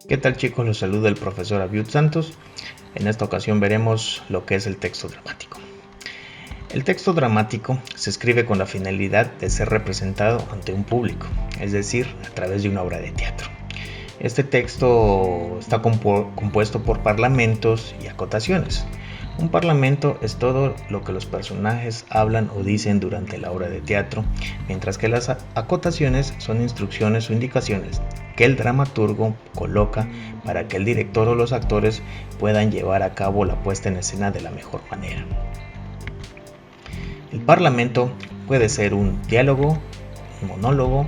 ¿Qué tal, chicos? Los saluda el profesor Abiud Santos. En esta ocasión veremos lo que es el texto dramático. El texto dramático se escribe con la finalidad de ser representado ante un público, es decir, a través de una obra de teatro. Este texto está compuesto por parlamentos y acotaciones. Un parlamento es todo lo que los personajes hablan o dicen durante la obra de teatro, mientras que las acotaciones son instrucciones o indicaciones que el dramaturgo coloca para que el director o los actores puedan llevar a cabo la puesta en escena de la mejor manera. El parlamento puede ser un diálogo, un monólogo,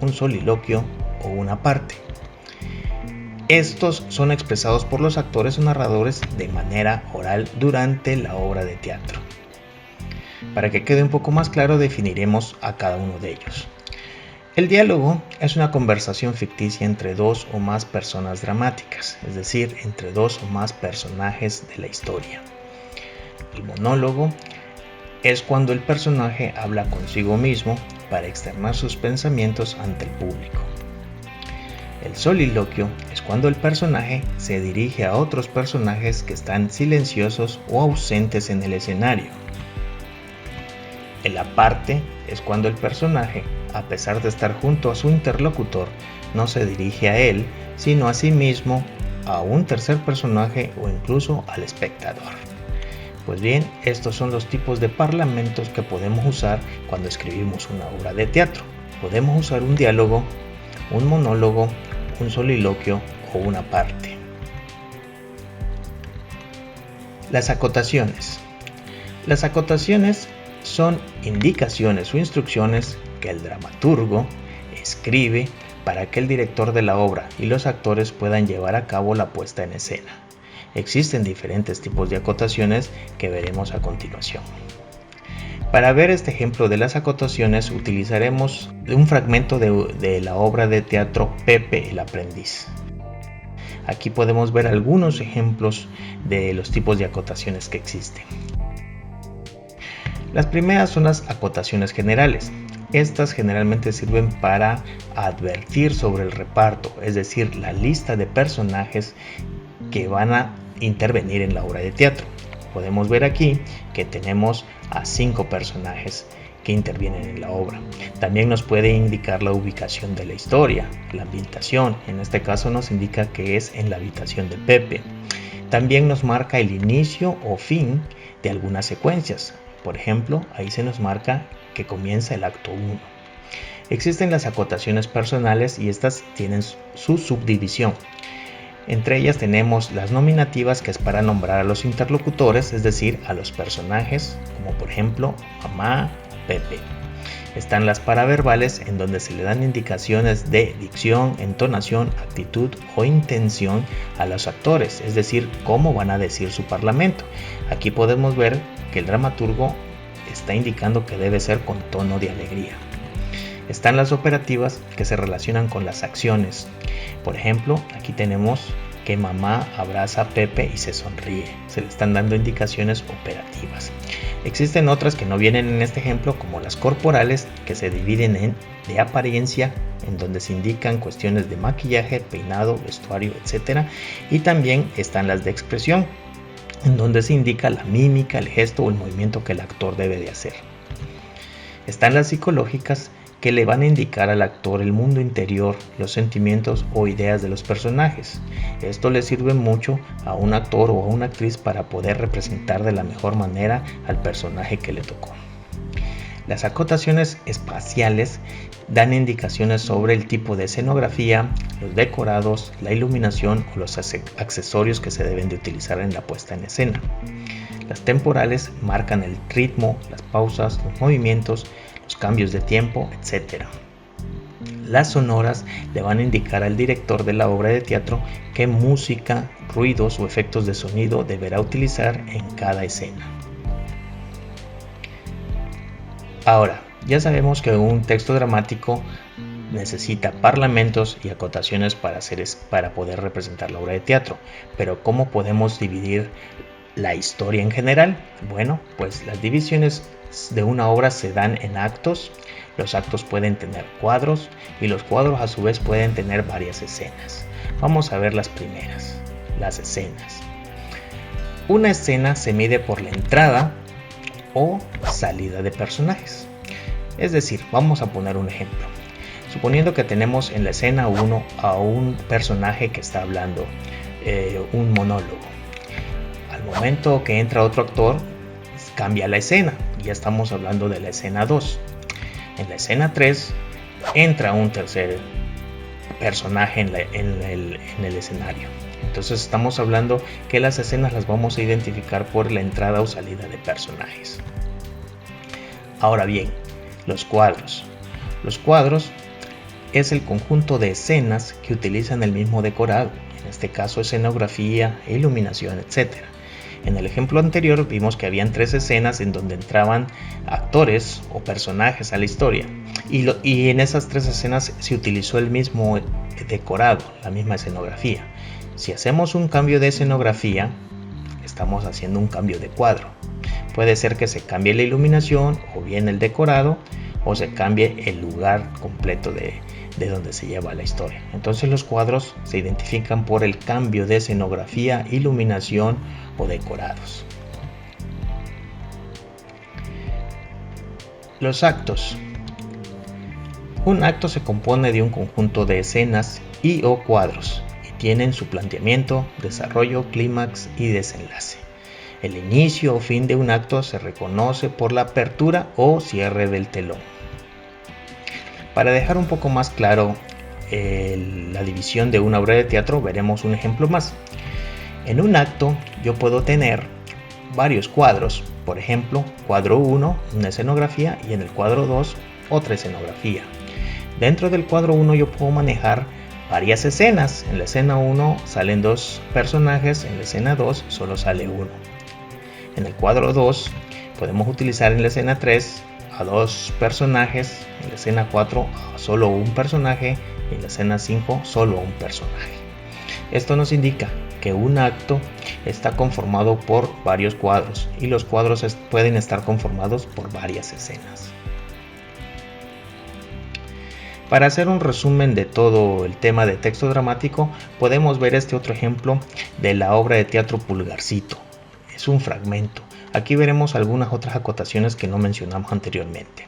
un soliloquio o una parte. Estos son expresados por los actores o narradores de manera oral durante la obra de teatro. Para que quede un poco más claro, definiremos a cada uno de ellos. El diálogo es una conversación ficticia entre dos o más personas dramáticas, es decir, entre dos o más personajes de la historia. El monólogo es cuando el personaje habla consigo mismo para externar sus pensamientos ante el público. El soliloquio es cuando el personaje se dirige a otros personajes que están silenciosos o ausentes en el escenario. El aparte es cuando el personaje, a pesar de estar junto a su interlocutor, no se dirige a él, sino a sí mismo, a un tercer personaje o incluso al espectador. Pues bien, estos son los tipos de parlamentos que podemos usar cuando escribimos una obra de teatro. Podemos usar un diálogo, un monólogo, un soliloquio o una parte. Las acotaciones. Las acotaciones son indicaciones o instrucciones que el dramaturgo escribe para que el director de la obra y los actores puedan llevar a cabo la puesta en escena. Existen diferentes tipos de acotaciones que veremos a continuación. Para ver este ejemplo de las acotaciones utilizaremos un fragmento de la obra de teatro Pepe el Aprendiz. Aquí podemos ver algunos ejemplos de los tipos de acotaciones que existen. Las primeras son las acotaciones generales. Estas generalmente sirven para advertir sobre el reparto, es decir, la lista de personajes que van a intervenir en la obra de teatro. Podemos ver aquí que tenemos a 5 personajes que intervienen en la obra. También nos puede indicar la ubicación de la historia, la ambientación. En este caso nos indica que es en la habitación de Pepe. También nos marca el inicio o fin de algunas secuencias. Por ejemplo, ahí se nos marca que comienza el acto 1. Existen las acotaciones personales y estas tienen su subdivisión. Entre ellas tenemos las nominativas, que es para nombrar a los interlocutores, es decir, a los personajes, como por ejemplo mamá o Pepe. Están las paraverbales, en donde se le dan indicaciones de dicción, entonación, actitud o intención a los actores, es decir, cómo van a decir su parlamento. Aquí podemos ver que el dramaturgo está indicando que debe ser con tono de alegría. Están las operativas, que se relacionan con las acciones. Por ejemplo, aquí tenemos que mamá abraza a Pepe y se sonríe. Se le están dando indicaciones operativas. Existen otras que no vienen en este ejemplo, como las corporales, que se dividen en de apariencia, en donde se indican cuestiones de maquillaje, peinado, vestuario, etc. Y también están las de expresión, en donde se indica la mímica, el gesto o el movimiento que el actor debe de hacer. Están las psicológicas, que le van a indicar al actor el mundo interior, los sentimientos o ideas de los personajes. Esto le sirve mucho a un actor o a una actriz para poder representar de la mejor manera al personaje que le tocó. Las acotaciones espaciales dan indicaciones sobre el tipo de escenografía, los decorados, la iluminación o los accesorios que se deben de utilizar en la puesta en escena. Las temporales marcan el ritmo, las pausas, los movimientos, los cambios de tiempo, etc. Las sonoras le van a indicar al director de la obra de teatro qué música, ruidos o efectos de sonido deberá utilizar en cada escena. Ahora, ya sabemos que un texto dramático necesita parlamentos y acotaciones para poder representar la obra de teatro, pero ¿cómo podemos dividir la historia en general? Bueno, pues las divisiones de una obra se dan en actos, Los actos pueden tener cuadros y los cuadros a su vez pueden tener varias escenas. Vamos a ver las primeras, las escenas. Una escena se mide por la entrada o salida de personajes. Es decir, vamos a poner un ejemplo. Suponiendo que tenemos en la escena 1 a un personaje que está hablando un monólogo. Al momento que entra otro actor, cambia la escena. Ya estamos hablando de la escena 2. En la escena 3 entra un tercer personaje en el escenario. Entonces estamos hablando que las escenas las vamos a identificar por la entrada o salida de personajes. Ahora bien, los cuadros. Los cuadros es el conjunto de escenas que utilizan el mismo decorado, en este caso escenografía, iluminación, etc. En el ejemplo anterior vimos que habían 3 escenas en donde entraban actores o personajes a la historia y en esas 3 escenas se utilizó el mismo decorado, la misma escenografía. Si hacemos un cambio de escenografía, estamos haciendo un cambio de cuadro. Puede ser que se cambie la iluminación o bien el decorado o se cambie el lugar completo de donde se lleva la historia. Entonces los cuadros se identifican por el cambio de escenografía, iluminación o decorados. Los actos. Un acto se compone de un conjunto de escenas y o cuadros y tienen su planteamiento, desarrollo, clímax y desenlace. El inicio o fin de un acto se reconoce por la apertura o cierre del telón. Para dejar un poco más claro la división de una obra de teatro, veremos un ejemplo más. En un acto yo puedo tener varios cuadros, por ejemplo, cuadro 1, una escenografía, y en el cuadro 2, otra escenografía. Dentro del cuadro 1 yo puedo manejar varias escenas. En la escena 1 salen 2 personajes, en la escena 2 solo sale uno. En el cuadro 2 podemos utilizar en la escena 3 a 2 personajes, en la escena 4 a solo un personaje y en la escena 5 solo un personaje. Esto nos indica que un acto está conformado por varios cuadros y los cuadros pueden estar conformados por varias escenas. Para hacer un resumen de todo el tema de texto dramático, podemos ver este otro ejemplo de la obra de teatro Pulgarcito. Es un fragmento. Aquí veremos algunas otras acotaciones que no mencionamos anteriormente.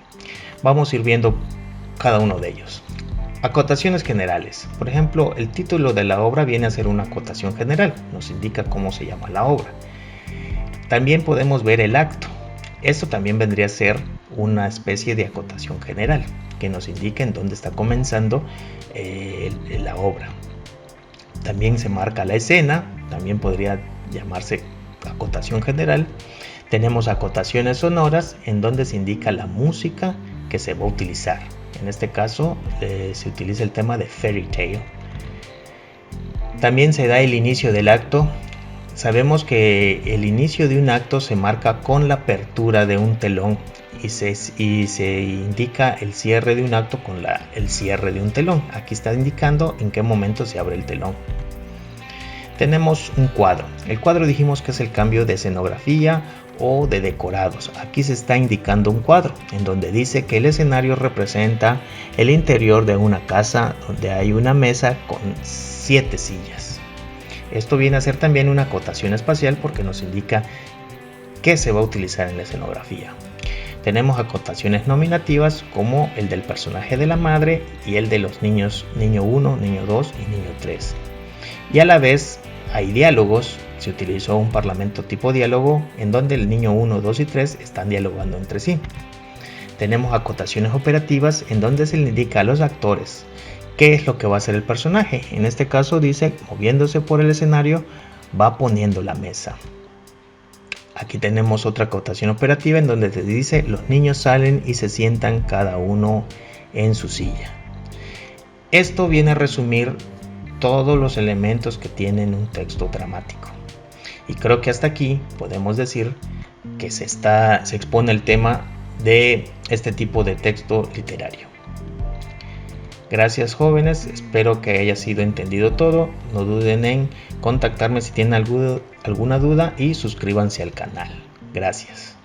Vamos a ir viendo cada uno de ellos. Acotaciones generales. Por ejemplo, el título de la obra viene a ser una acotación general. Nos indica cómo se llama la obra. También podemos ver el acto. Esto también vendría a ser una especie de acotación general que nos indica en dónde está comenzando la obra. También se marca la escena. También podría llamarse acotación general. Tenemos acotaciones sonoras en donde se indica la música que se va a utilizar. En este caso se utiliza el tema de Fairy Tale. También se da el inicio del acto. Sabemos que el inicio de un acto se marca con la apertura de un telón y se indica el cierre de un acto con el cierre de un telón. Aquí está indicando en qué momento se abre el telón. Tenemos un cuadro. El cuadro dijimos que es el cambio de escenografía o de decorados. Aquí se está indicando un cuadro en donde dice que el escenario representa el interior de una casa donde hay una mesa con 7 sillas. Esto viene a ser también una acotación espacial porque nos indica qué se va a utilizar en la escenografía. Tenemos acotaciones nominativas como el del personaje de la madre y el de los niños, niño 1, niño 2 y niño 3. Y a la vez hay diálogos. Se utilizó un parlamento tipo diálogo en donde el niño 1, 2 y 3 están dialogando entre sí. Tenemos acotaciones operativas en donde se le indica a los actores qué es lo que va a hacer el personaje. En este caso dice, moviéndose por el escenario, va poniendo la mesa. Aquí tenemos otra acotación operativa en donde te dice, los niños salen y se sientan cada uno en su silla. Esto viene a resumir todos los elementos que tienen un texto dramático. Y creo que hasta aquí podemos decir que se expone el tema de este tipo de texto literario. Gracias jóvenes, espero que haya sido entendido todo. No duden en contactarme si tienen alguna duda y suscríbanse al canal. Gracias.